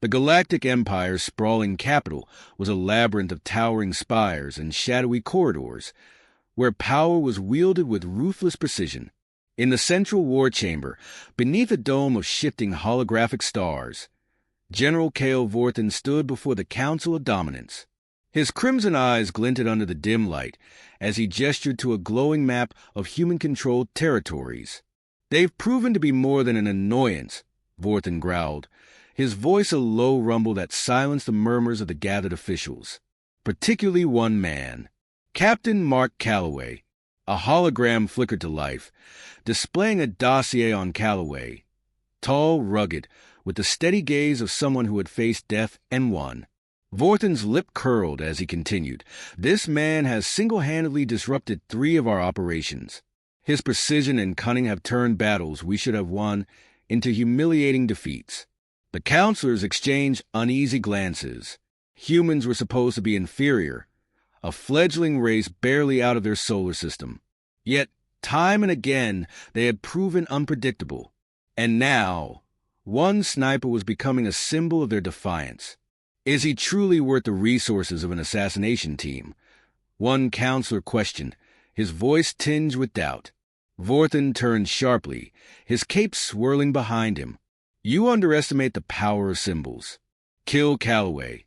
The Galactic Empire's sprawling capital was a labyrinth of towering spires and shadowy corridors, where power was wielded with ruthless precision. In the central war chamber, beneath a dome of shifting holographic stars, General Kale Vorthen stood before the Council of Dominance. His crimson eyes glinted under the dim light as he gestured to a glowing map of human-controlled territories. "They've proven to be more than an annoyance," Vorthen growled, his voice a low rumble that silenced the murmurs of the gathered officials. Particularly one man, Captain Mark Calloway. A hologram flickered to life, displaying a dossier on Calloway. Tall, rugged, with the steady gaze of someone who had faced death and won. Vorthen's lip curled as he continued. "This man has single-handedly disrupted 3 of our operations. His precision and cunning have turned battles we should have won into humiliating defeats." The counselors exchanged uneasy glances. Humans were supposed to be inferior, a fledgling race barely out of their solar system. Yet, time and again, they had proven unpredictable. And now, one sniper was becoming a symbol of their defiance. Is he truly worth the resources of an assassination team? One counselor questioned, his voice tinged with doubt. Vorthen turned sharply, his cape swirling behind him. "You underestimate the power of symbols. Kill Calloway,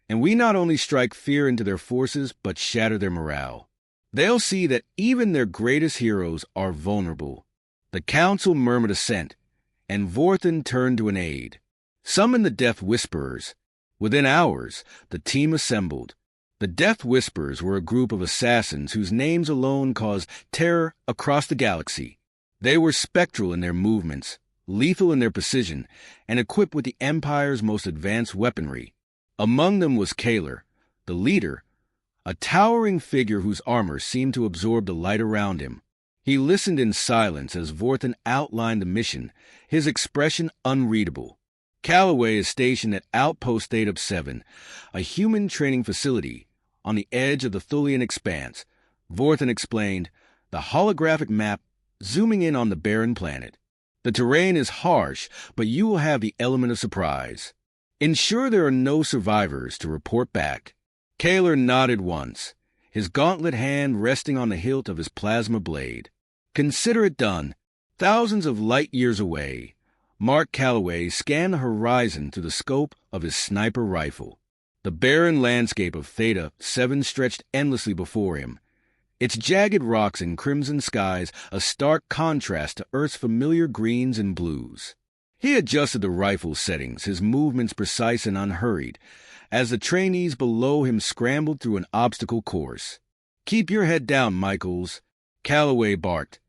and we not only strike fear into their forces, but shatter their morale. They'll see that even their greatest heroes are vulnerable." The council murmured assent, and Vorthen turned to an aide. "Summon the Death Whisperers." Within hours, the team assembled. The Death Whisperers were a group of assassins whose names alone caused terror across the galaxy. They were spectral in their movements, lethal in their precision, and equipped with the Empire's most advanced weaponry. Among them was Kaler, the leader, a towering figure whose armor seemed to absorb the light around him. He listened in silence as Vorthen outlined the mission, his expression unreadable. Calloway is stationed at Outpost Theta 7, a human training facility on the edge of the Thulian expanse. Vorthen explained, the holographic map zooming in on the barren planet. "The terrain is harsh, but you will have the element of surprise. Ensure there are no survivors to report back." Kaler nodded once, his gauntlet hand resting on the hilt of his plasma blade. "Consider it done." Thousands of light years away, Mark Calloway scanned the horizon through the scope of his sniper rifle. The barren landscape of Theta 7 stretched endlessly before him, its jagged rocks and crimson skies a stark contrast to Earth's familiar greens and blues. He adjusted the rifle settings, his movements precise and unhurried, as the trainees below him scrambled through an obstacle course. "Keep your head down, Michaels," Calloway barked,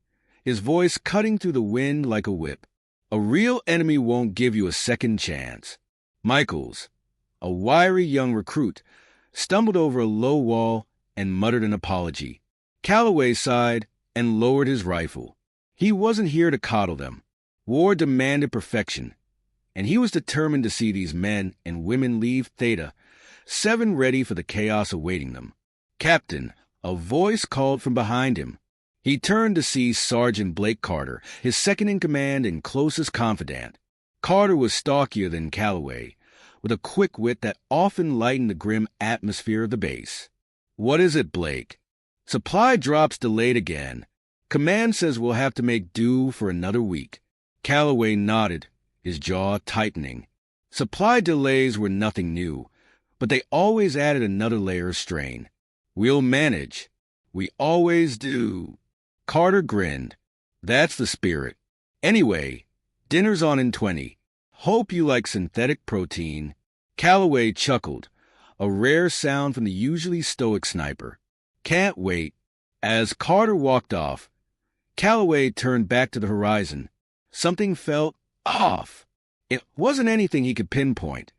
his voice cutting through the wind like a whip. "A real enemy won't give you a second chance." Michaels, a wiry young recruit, stumbled over a low wall and muttered an apology. Calloway sighed and lowered his rifle. He wasn't here to coddle them. War demanded perfection, and he was determined to see these men and women leave Theta 7 ready for the chaos awaiting them. "Captain," a voice called from behind him. He turned to see Sergeant Blake Carter, his second-in-command and closest confidant. Carter was stockier than Calloway, with a quick wit that often lightened the grim atmosphere of the base. "What is it, Blake?" "Supply drops delayed again. Command says we'll have to make do for another week." Calloway nodded, his jaw tightening. Supply delays were nothing new, but they always added another layer of strain. "We'll manage. We always do." Carter grinned. "That's the spirit. Anyway, dinner's on in 20. Hope you like synthetic protein." Calloway chuckled, a rare sound from the usually stoic sniper. "Can't wait." As Carter walked off, Calloway turned back to the horizon. Something felt off. It wasn't anything he could pinpoint,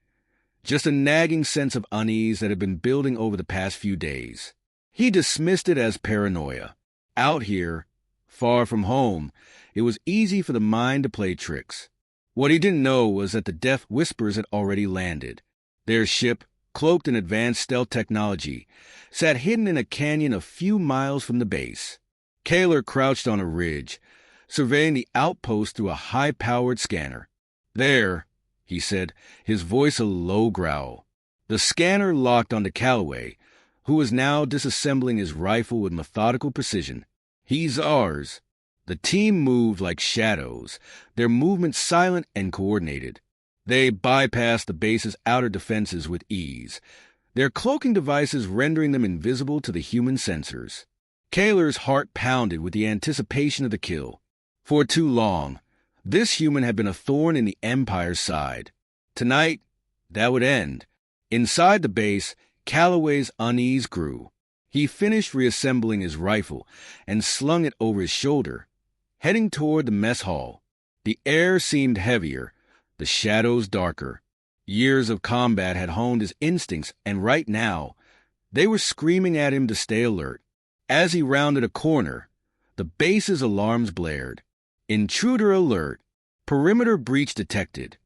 just a nagging sense of unease that had been building over the past few days. He dismissed it as paranoia. Out here, far from home, it was easy for the mind to play tricks. What he didn't know was that the Death Whisperers had already landed. Their ship, cloaked in advanced stealth technology, sat hidden in a canyon a few miles from the base. Kaler crouched on a ridge, surveying the outpost through a high-powered scanner. There, he said, his voice a low growl. The scanner locked onto Calloway, who was now disassembling his rifle with methodical precision. "He's ours." The team moved like shadows, their movements silent and coordinated. They bypassed the base's outer defenses with ease, their cloaking devices rendering them invisible to the human sensors. Kaler's heart pounded with the anticipation of the kill. For too long, this human had been a thorn in the Empire's side. Tonight, that would end. Inside the base, Calloway's unease grew. He finished reassembling his rifle and slung it over his shoulder, heading toward the mess hall. The air seemed heavier, the shadows darker. Years of combat had honed his instincts, and right now, they were screaming at him to stay alert. As he rounded a corner, the base's alarms blared. Intruder alert. Perimeter breach detected.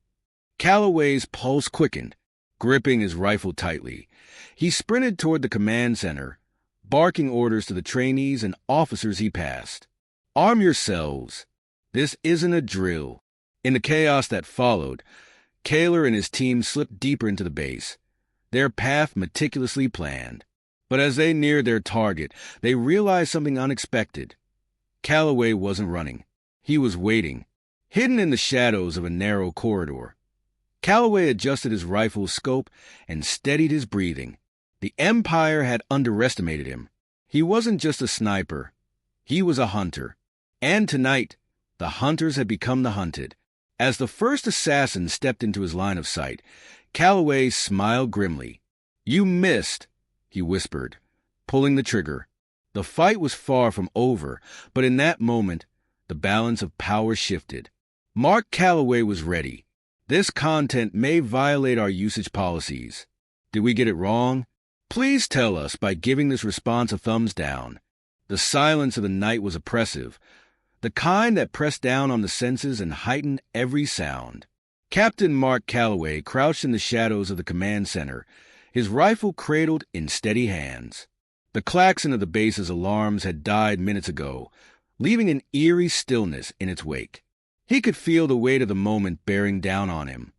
Calloway's pulse quickened, gripping his rifle tightly. He sprinted toward the command center, barking orders to the trainees and officers he passed. "Arm yourselves. This isn't a drill." In the chaos that followed, Kaler and his team slipped deeper into the base, their path meticulously planned. But as they neared their target, they realized something unexpected. Calloway wasn't running. He was waiting, hidden in the shadows of a narrow corridor. Calloway adjusted his rifle's scope and steadied his breathing. The Empire had underestimated him. He wasn't just a sniper. He was a hunter. And tonight, the hunters had become the hunted. As the first assassin stepped into his line of sight, Calloway smiled grimly. "You missed," he whispered, pulling the trigger. The fight was far from over, but in that moment, the balance of power shifted. Mark Calloway was ready. "This content may violate our usage policies. Did we get it wrong? Please tell us by giving this response a thumbs down." The silence of the night was oppressive, the kind that pressed down on the senses and heightened every sound. Captain Mark Calloway crouched in the shadows of the command center, his rifle cradled in steady hands. The klaxon of the base's alarms had died minutes ago, leaving an eerie stillness in its wake. He could feel the weight of the moment bearing down on him.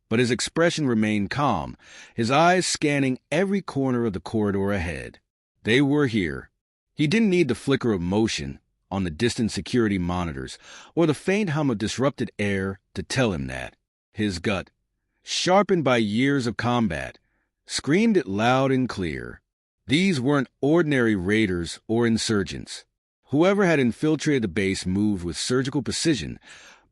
But his expression remained calm, his eyes scanning every corner of the corridor ahead. They were here. He didn't need the flicker of motion on the distant security monitors or the faint hum of disrupted air to tell him that. His gut, sharpened by years of combat, screamed it loud and clear. These weren't ordinary raiders or insurgents. Whoever had infiltrated the base moved with surgical precision,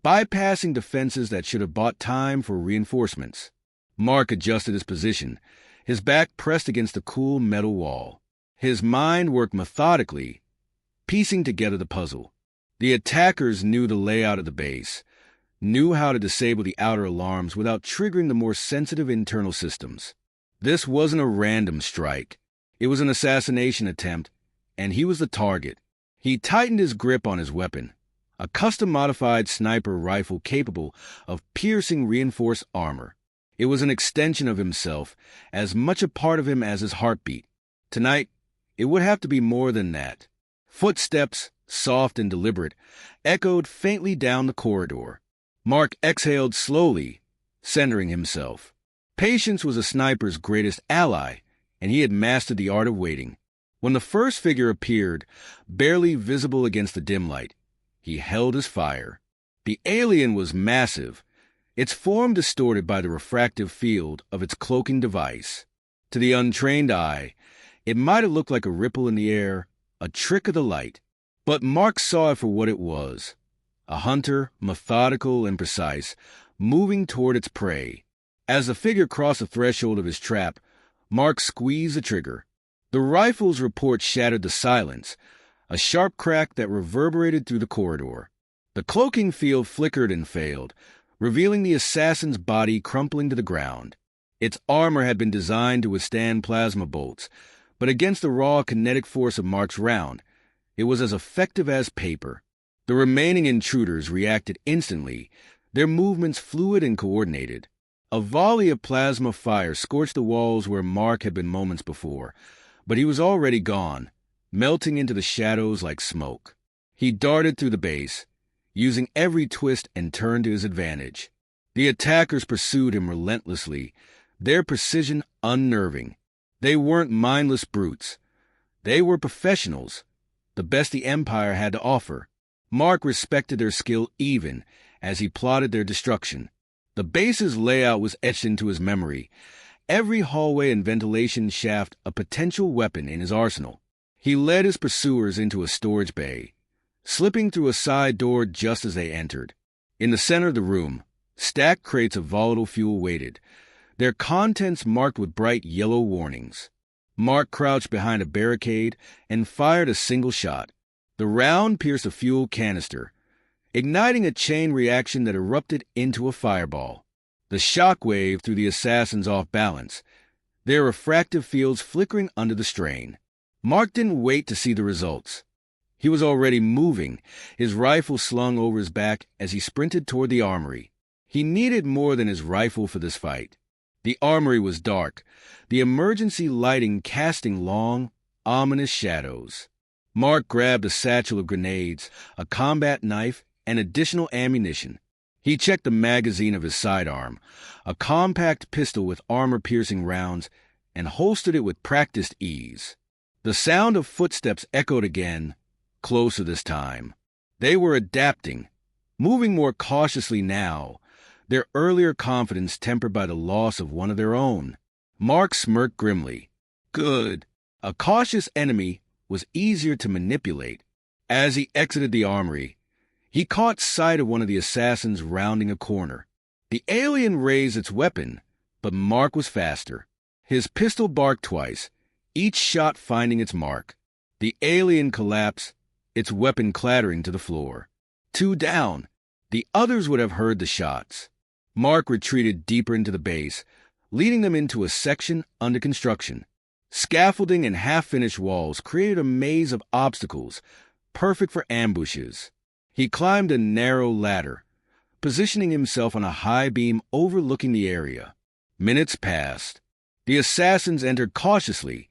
bypassing defenses that should have bought time for reinforcements. Mark adjusted his position, his back pressed against the cool metal wall. His mind worked methodically, piecing together the puzzle. The attackers knew the layout of the base, knew how to disable the outer alarms without triggering the more sensitive internal systems. This wasn't a random strike. It was an assassination attempt, and he was the target. He tightened his grip on his weapon, a custom-modified sniper rifle capable of piercing reinforced armor. It was an extension of himself, as much a part of him as his heartbeat. Tonight, it would have to be more than that. Footsteps, soft and deliberate, echoed faintly down the corridor. Mark exhaled slowly, centering himself. Patience was a sniper's greatest ally, and he had mastered the art of waiting. When the first figure appeared, barely visible against the dim light, he held his fire. The alien was massive, its form distorted by the refractive field of its cloaking device. To the untrained eye, it might have looked like a ripple in the air, a trick of the light. But Mark saw it for what it was. A hunter, methodical and precise, moving toward its prey. As the figure crossed the threshold of his trap, Mark squeezed the trigger. The rifle's report shattered the silence, a sharp crack that reverberated through the corridor. The cloaking field flickered and failed, revealing the assassin's body crumpling to the ground. Its armor had been designed to withstand plasma bolts, but against the raw kinetic force of Mark's round, it was as effective as paper. The remaining intruders reacted instantly, their movements fluid and coordinated. A volley of plasma fire scorched the walls where Mark had been moments before, but he was already gone, melting into the shadows like smoke. He darted through the base, using every twist and turn to his advantage. The attackers pursued him relentlessly, their precision unnerving. They weren't mindless brutes. They were professionals, the best the Empire had to offer. Mark respected their skill even as he plotted their destruction. The base's layout was etched into his memory, every hallway and ventilation shaft a potential weapon in his arsenal. He led his pursuers into a storage bay, slipping through a side door just as they entered. In the center of the room, stacked crates of volatile fuel waited, their contents marked with bright yellow warnings. Mark crouched behind a barricade and fired a single shot. The round pierced a fuel canister, igniting a chain reaction that erupted into a fireball. The shockwave threw the assassins off balance, their refractive fields flickering under the strain. Mark didn't wait to see the results. He was already moving, his rifle slung over his back as he sprinted toward the armory. He needed more than his rifle for this fight. The armory was dark, the emergency lighting casting long, ominous shadows. Mark grabbed a satchel of grenades, a combat knife, and additional ammunition. He checked the magazine of his sidearm, a compact pistol with armor-piercing rounds, and holstered it with practiced ease. The sound of footsteps echoed again, closer this time. They were adapting, moving more cautiously now, their earlier confidence tempered by the loss of one of their own. Mark smirked grimly. Good. A cautious enemy was easier to manipulate. As he exited the armory, he caught sight of one of the assassins rounding a corner. The alien raised its weapon, but Mark was faster. His pistol barked twice, each shot finding its mark. The alien collapsed, its weapon clattering to the floor. 2 down. The others would have heard the shots. Mark retreated deeper into the base, leading them into a section under construction. Scaffolding and half-finished walls created a maze of obstacles, perfect for ambushes. He climbed a narrow ladder, positioning himself on a high beam overlooking the area. Minutes passed. The assassins entered cautiously,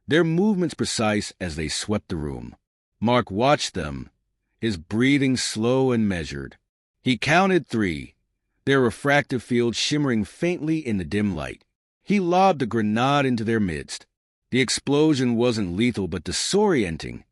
their movements precise as they swept the room. Mark watched them, his breathing slow and measured. He counted 3, their refractive field shimmering faintly in the dim light. He lobbed a grenade into their midst. The explosion wasn't lethal but disorienting,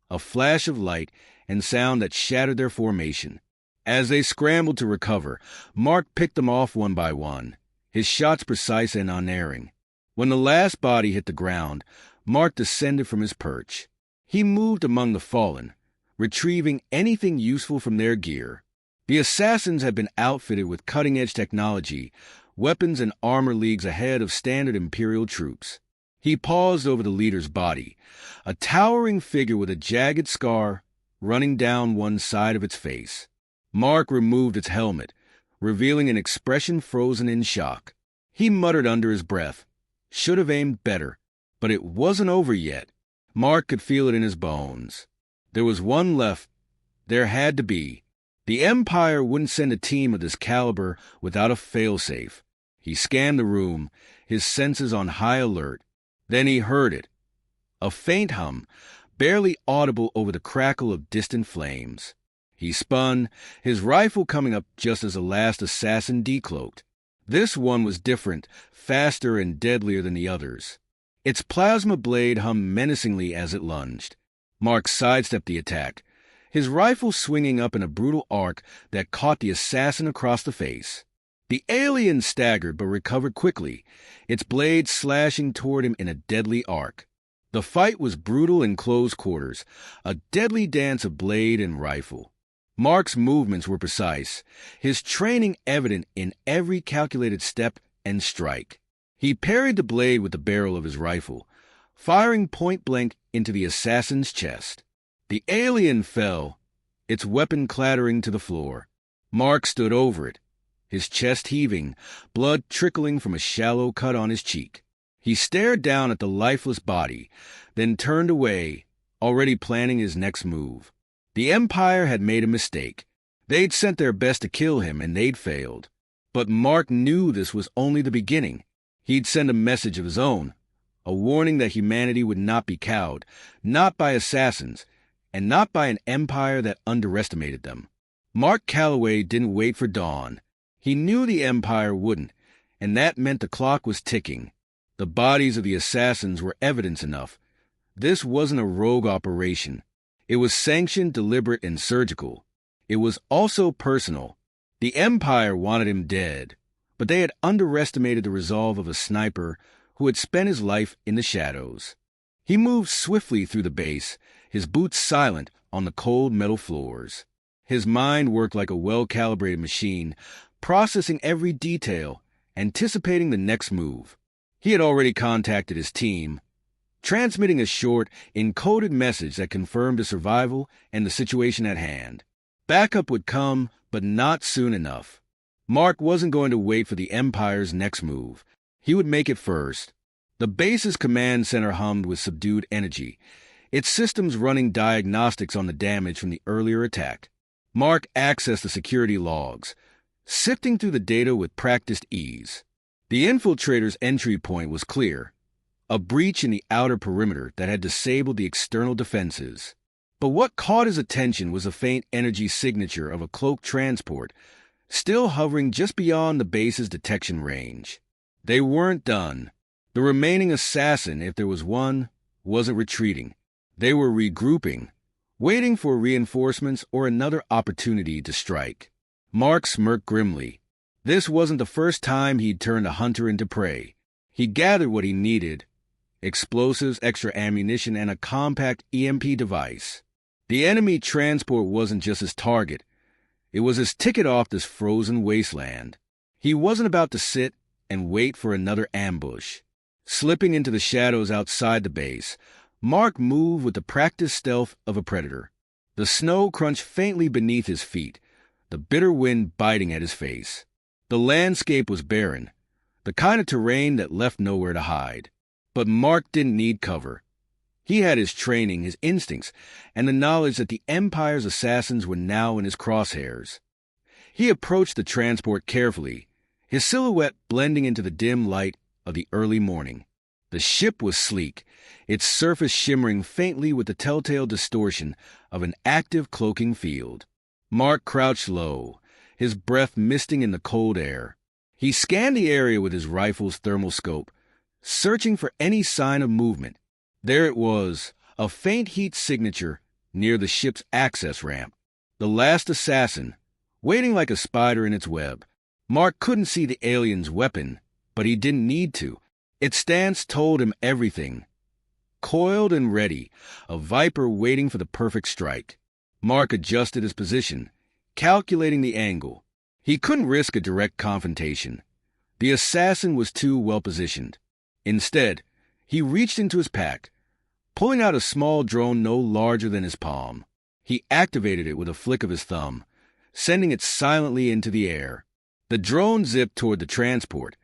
a flash of light and sound that shattered their formation. As they scrambled to recover, Mark picked them off one by one, his shots precise and unerring. When the last body hit the ground, Mark descended from his perch. He moved among the fallen, retrieving anything useful from their gear. The assassins had been outfitted with cutting-edge technology, weapons and armor leagues ahead of standard Imperial troops. He paused over the leader's body, a towering figure with a jagged scar running down one side of its face. Mark removed its helmet, revealing an expression frozen in shock. He muttered under his breath, "Should have aimed better." But it wasn't over yet. Mark could feel it in his bones. There was one left. There had to be. The Empire wouldn't send a team of this caliber without a failsafe. He scanned the room, his senses on high alert. Then he heard it. A faint hum, barely audible over the crackle of distant flames. He spun, his rifle coming up just as the last assassin decloaked. This one was different, faster and deadlier than the others. Its plasma blade hummed menacingly as it lunged. Mark sidestepped the attack, his rifle swinging up in a brutal arc that caught the assassin across the face. The alien staggered but recovered quickly, its blade slashing toward him in a deadly arc. The fight was brutal in close quarters, a deadly dance of blade and rifle. Mark's movements were precise, his training evident in every calculated step and strike. He parried the blade with the barrel of his rifle, firing point-blank into the assassin's chest. The alien fell, its weapon clattering to the floor. Mark stood over it, his chest heaving, blood trickling from a shallow cut on his cheek. He stared down at the lifeless body, then turned away, already planning his next move. The Empire had made a mistake. They'd sent their best to kill him, and they'd failed. But Mark knew this was only the beginning. He'd send a message of his own, a warning that humanity would not be cowed, not by assassins, and not by an empire that underestimated them. Mark Calloway didn't wait for dawn. He knew the Empire wouldn't, and that meant the clock was ticking. The bodies of the assassins were evidence enough. This wasn't a rogue operation. It was sanctioned, deliberate, and surgical. It was also personal. The Empire wanted him dead, but they had underestimated the resolve of a sniper who had spent his life in the shadows. He moved swiftly through the base, his boots silent on the cold metal floors. His mind worked like a well-calibrated machine, processing every detail, anticipating the next move. He had already contacted his team, transmitting a short, encoded message that confirmed his survival and the situation at hand. Backup would come, but not soon enough. Mark wasn't going to wait for the Empire's next move. He would make it first. The base's command center hummed with subdued energy, its systems running diagnostics on the damage from the earlier attack. Mark accessed the security logs, sifting through the data with practiced ease. The infiltrator's entry point was clear, a breach in the outer perimeter that had disabled the external defenses. But what caught his attention was a faint energy signature of a cloaked transport, still hovering just beyond the base's detection range. They weren't done. The remaining assassin, if there was one, wasn't retreating. They were regrouping, waiting for reinforcements or another opportunity to strike. Mark smirked grimly. This wasn't the first time he'd turned a hunter into prey. He gathered what he needed: explosives, extra ammunition, and a compact EMP device. The enemy transport wasn't just his target. It was his ticket off this frozen wasteland. He wasn't about to sit and wait for another ambush. Slipping into the shadows outside the base, Mark moved with the practiced stealth of a predator. The snow crunched faintly beneath his feet, the bitter wind biting at his face. The landscape was barren, the kind of terrain that left nowhere to hide. But Mark didn't need cover. He had his training, his instincts, and the knowledge that the Empire's assassins were now in his crosshairs. He approached the transport carefully, his silhouette blending into the dim light of the early morning. The ship was sleek, its surface shimmering faintly with the telltale distortion of an active cloaking field. Mark crouched low, his breath misting in the cold air. He scanned the area with his rifle's thermal scope, searching for any sign of movement. There it was, a faint heat signature near the ship's access ramp. The last assassin, waiting like a spider in its web. Mark couldn't see the alien's weapon, but he didn't need to. Its stance told him everything. Coiled and ready, a viper waiting for the perfect strike. Mark adjusted his position, calculating the angle. He couldn't risk a direct confrontation. The assassin was too well positioned. Instead, he reached into his pack, pulling out a small drone no larger than his palm. He activated it with a flick of his thumb, sending it silently into the air. The drone zipped toward the transport,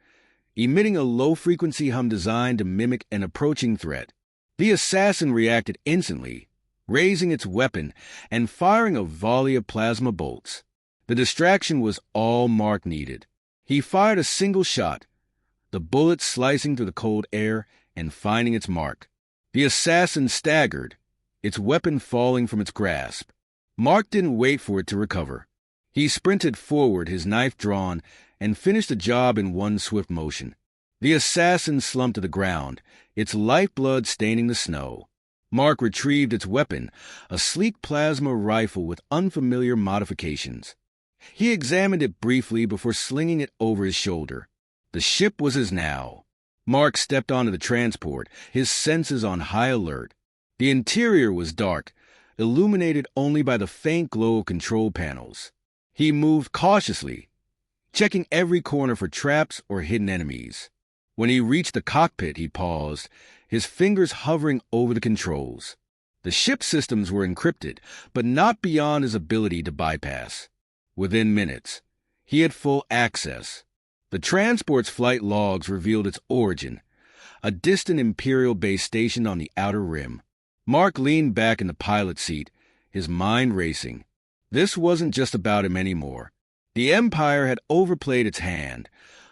emitting a low-frequency hum designed to mimic an approaching threat. The assassin reacted instantly, raising its weapon and firing a volley of plasma bolts. The distraction was all Mark needed. He fired a single shot, the bullet slicing through the cold air and finding its mark. The assassin staggered, its weapon falling from its grasp. Mark didn't wait for it to recover. He sprinted forward, his knife drawn, and finished the job in one swift motion. The assassin slumped to the ground, its lifeblood staining the snow. Mark retrieved its weapon, a sleek plasma rifle with unfamiliar modifications. He examined it briefly before slinging it over his shoulder. The ship was his now. Mark stepped onto the transport, his senses on high alert. The interior was dark, illuminated only by the faint glow of control panels. He moved cautiously, checking every corner for traps or hidden enemies. When he reached the cockpit, he paused, his fingers hovering over the controls. The ship's systems were encrypted, but not beyond his ability to bypass. Within minutes, he had full access. The transport's flight logs revealed its origin, a distant Imperial base stationed on the outer rim. Mark leaned back in the pilot seat, his mind racing. This wasn't just about him anymore. The Empire had overplayed its hand,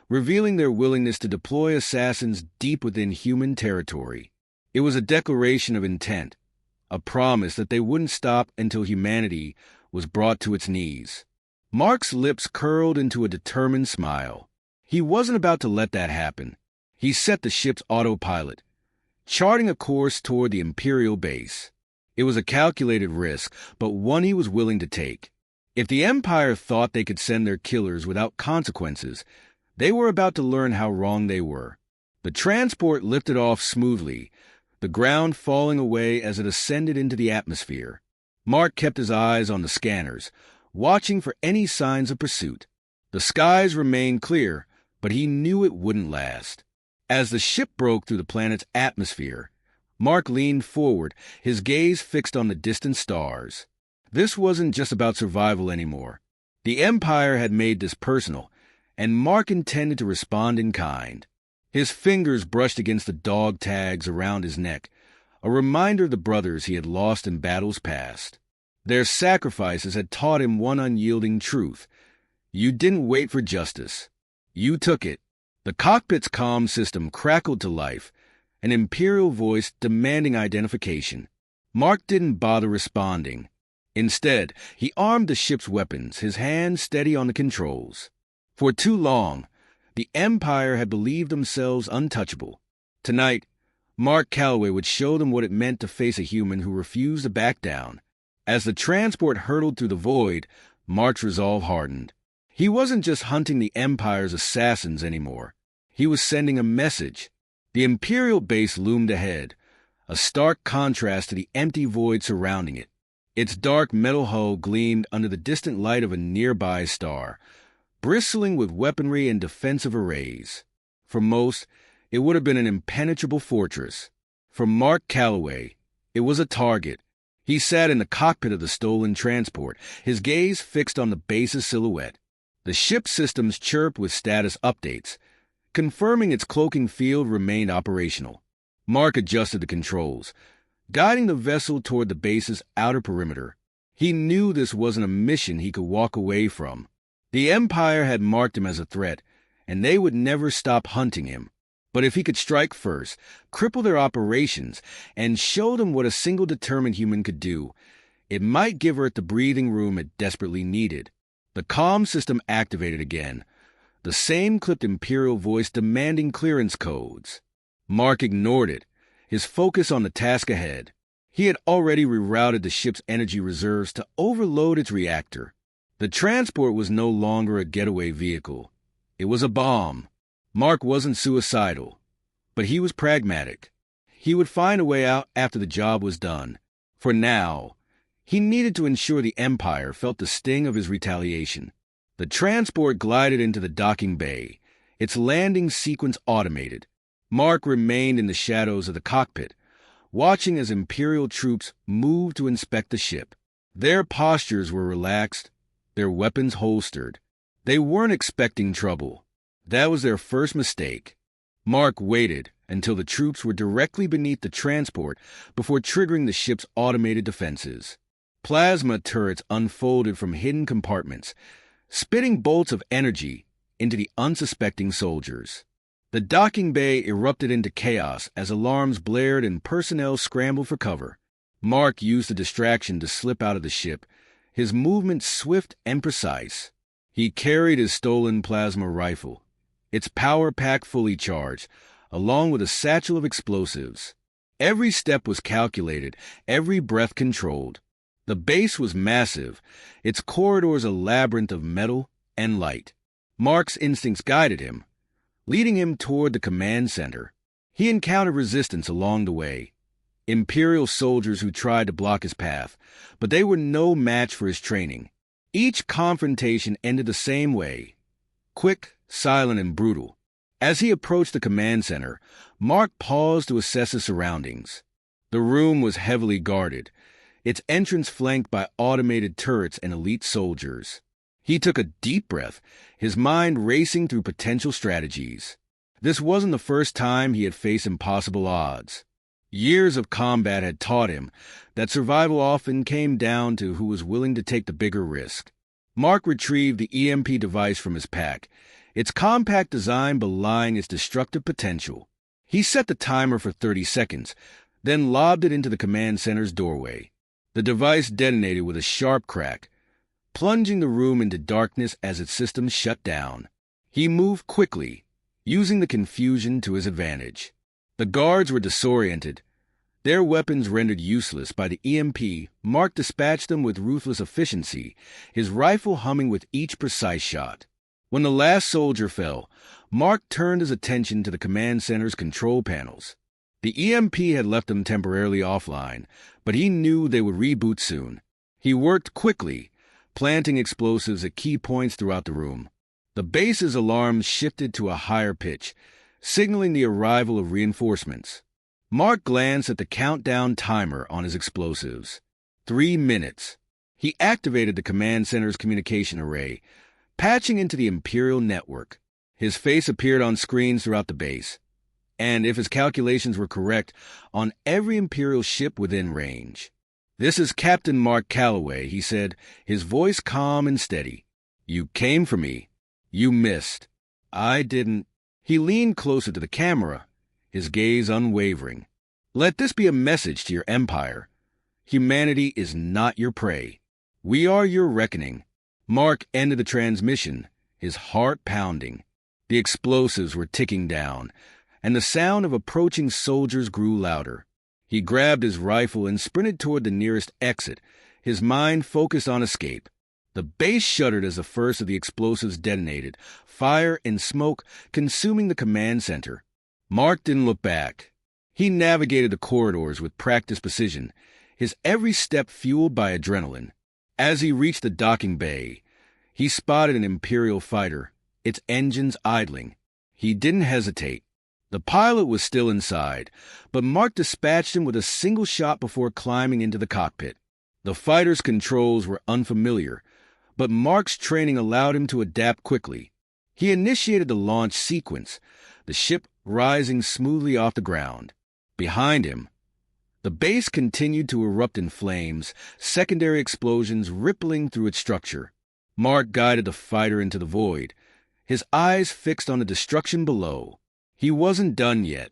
revealing their willingness to deploy assassins deep within human territory. It was a declaration of intent, a promise that they wouldn't stop until humanity was brought to its knees. Mark's lips curled into a determined smile. He wasn't about to let that happen. He set the ship's autopilot, charting a course toward the Imperial base. It was a calculated risk, but one he was willing to take. If the Empire thought they could send their killers without consequences, they were about to learn how wrong they were. The transport lifted off smoothly, the ground falling away as it ascended into the atmosphere. Mark kept his eyes on the scanners, watching for any signs of pursuit. The skies remained clear, but he knew it wouldn't last. As the ship broke through the planet's atmosphere, Mark leaned forward, his gaze fixed on the distant stars. This wasn't just about survival anymore. The Empire had made this personal, and Mark intended to respond in kind. His fingers brushed against the dog tags around his neck, a reminder of the brothers he had lost in battles past. Their sacrifices had taught him one unyielding truth. You didn't wait for justice. You took it. The cockpit's comm system crackled to life, an Imperial voice demanding identification. Mark didn't bother responding. Instead, he armed the ship's weapons, his hands steady on the controls. For too long, the Empire had believed themselves untouchable. Tonight, Mark Calloway would show them what it meant to face a human who refused to back down. As the transport hurtled through the void, Mark's resolve hardened. He wasn't just hunting the Empire's assassins anymore. He was sending a message. The Imperial base loomed ahead, a stark contrast to the empty void surrounding it. Its dark metal hull gleamed under the distant light of a nearby star, bristling with weaponry and defensive arrays. For most, it would have been an impenetrable fortress. For Mark Calloway, it was a target. He sat in the cockpit of the stolen transport, his gaze fixed on the base's silhouette. The ship's systems chirped with status updates, confirming its cloaking field remained operational. Mark adjusted the controls, guiding the vessel toward the base's outer perimeter. He knew this wasn't a mission he could walk away from. The Empire had marked him as a threat, and they would never stop hunting him. But if he could strike first, cripple their operations, and show them what a single determined human could do, it might give Earth the breathing room it desperately needed. The comm system activated again, the same clipped Imperial voice demanding clearance codes. Mark ignored it, his focus on the task ahead. He had already rerouted the ship's energy reserves to overload its reactor. The transport was no longer a getaway vehicle. It was a bomb. Mark wasn't suicidal, but he was pragmatic. He would find a way out after the job was done. For now, he needed to ensure the Empire felt the sting of his retaliation. The transport glided into the docking bay, its landing sequence automated. Mark remained in the shadows of the cockpit, watching as Imperial troops moved to inspect the ship. Their postures were relaxed, their weapons holstered. They weren't expecting trouble. That was their first mistake. Mark waited until the troops were directly beneath the transport before triggering the ship's automated defenses. Plasma turrets unfolded from hidden compartments, spitting bolts of energy into the unsuspecting soldiers. The docking bay erupted into chaos as alarms blared and personnel scrambled for cover. Mark used the distraction to slip out of the ship, his movements swift and precise. He carried his stolen plasma rifle, its power pack fully charged, along with a satchel of explosives. Every step was calculated, every breath controlled. The base was massive, its corridors a labyrinth of metal and light. Mark's instincts guided him, leading him toward the command center. He encountered resistance along the way, Imperial soldiers who tried to block his path, but they were no match for his training. Each confrontation ended the same way, quick, silent, and brutal. As he approached the command center, Mark paused to assess his surroundings. The room was heavily guarded, its entrance flanked by automated turrets and elite soldiers. He took a deep breath, his mind racing through potential strategies. This wasn't the first time he had faced impossible odds. Years of combat had taught him that survival often came down to who was willing to take the bigger risk. Mark retrieved the EMP device from his pack, its compact design belying its destructive potential. He set the timer for 30 seconds, then lobbed it into the command center's doorway. The device detonated with a sharp crack, plunging the room into darkness as its systems shut down. He moved quickly, using the confusion to his advantage. The guards were disoriented, their weapons rendered useless by the EMP. Mark dispatched them with ruthless efficiency, his rifle humming with each precise shot. When the last soldier fell, Mark turned his attention to the command center's control panels. The EMP had left them temporarily offline, but he knew they would reboot soon. He worked quickly, planting explosives at key points throughout the room. The base's alarms shifted to a higher pitch, signaling the arrival of reinforcements. Mark glanced at the countdown timer on his explosives. 3 minutes. He activated the command center's communication array, patching into the Imperial network. His face appeared on screens throughout the base, and if his calculations were correct, on every Imperial ship within range. "This is Captain Mark Calloway," he said, his voice calm and steady. "You came for me. You missed. I didn't." He leaned closer to the camera, his gaze unwavering. "Let this be a message to your empire. Humanity is not your prey. We are your reckoning." Mark ended the transmission, his heart pounding. The explosives were ticking down, and the sound of approaching soldiers grew louder. He grabbed his rifle and sprinted toward the nearest exit, his mind focused on escape. The base shuddered as the first of the explosives detonated, fire and smoke consuming the command center. Mark didn't look back. He navigated the corridors with practiced precision, his every step fueled by adrenaline. As he reached the docking bay, he spotted an Imperial fighter, its engines idling. He didn't hesitate. The pilot was still inside, but Mark dispatched him with a single shot before climbing into the cockpit. The fighter's controls were unfamiliar, but Mark's training allowed him to adapt quickly. He initiated the launch sequence, the ship rising smoothly off the ground. Behind him, the base continued to erupt in flames, secondary explosions rippling through its structure. Mark guided the fighter into the void, his eyes fixed on the destruction below. He wasn't done yet.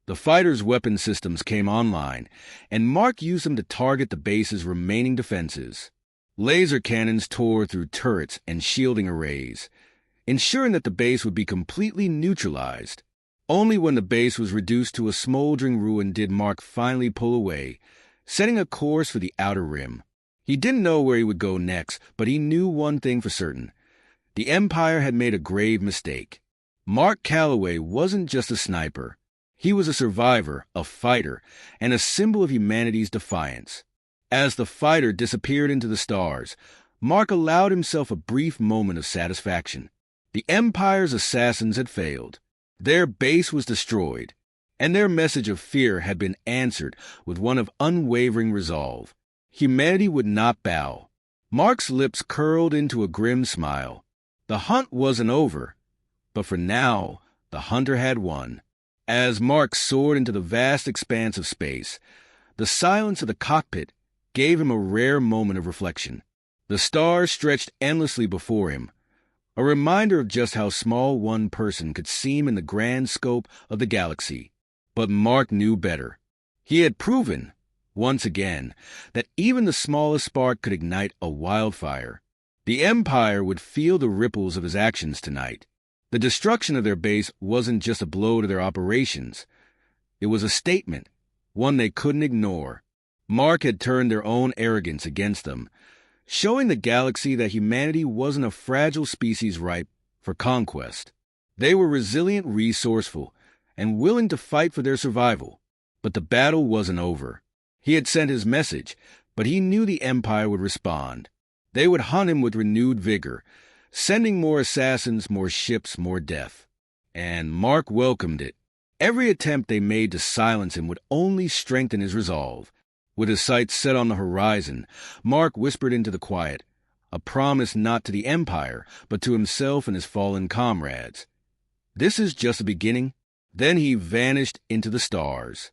The fighter's weapon systems came online, and Mark used them to target the base's remaining defenses. Laser cannons tore through turrets and shielding arrays, ensuring that the base would be completely neutralized. Only when the base was reduced to a smoldering ruin did Mark finally pull away, setting a course for the outer rim. He didn't know where he would go next, but he knew one thing for certain. The Empire had made a grave mistake. Mark Calloway wasn't just a sniper. He was a survivor, a fighter, and a symbol of humanity's defiance. As the fighter disappeared into the stars, Mark allowed himself a brief moment of satisfaction. The Empire's assassins had failed. Their base was destroyed, and their message of fear had been answered with one of unwavering resolve. Humanity would not bow. Mark's lips curled into a grim smile. The hunt wasn't over, but for now, the hunter had won. As Mark soared into the vast expanse of space, the silence of the cockpit gave him a rare moment of reflection. The stars stretched endlessly before him, a reminder of just how small one person could seem in the grand scope of the galaxy. But Mark knew better. He had proven, once again, that even the smallest spark could ignite a wildfire. The Empire would feel the ripples of his actions tonight. The destruction of their base wasn't just a blow to their operations. It was a statement, one they couldn't ignore. Mark had turned their own arrogance against them, showing the galaxy that humanity wasn't a fragile species ripe for conquest. They were resilient, resourceful, and willing to fight for their survival. But the battle wasn't over. He had sent his message, but he knew the Empire would respond. They would hunt him with renewed vigor, sending more assassins, more ships, more death. And Mark welcomed it. Every attempt they made to silence him would only strengthen his resolve. With his sights set on the horizon, Mark whispered into the quiet, a promise not to the Empire, but to himself and his fallen comrades. This is just the beginning. Then he vanished into the stars.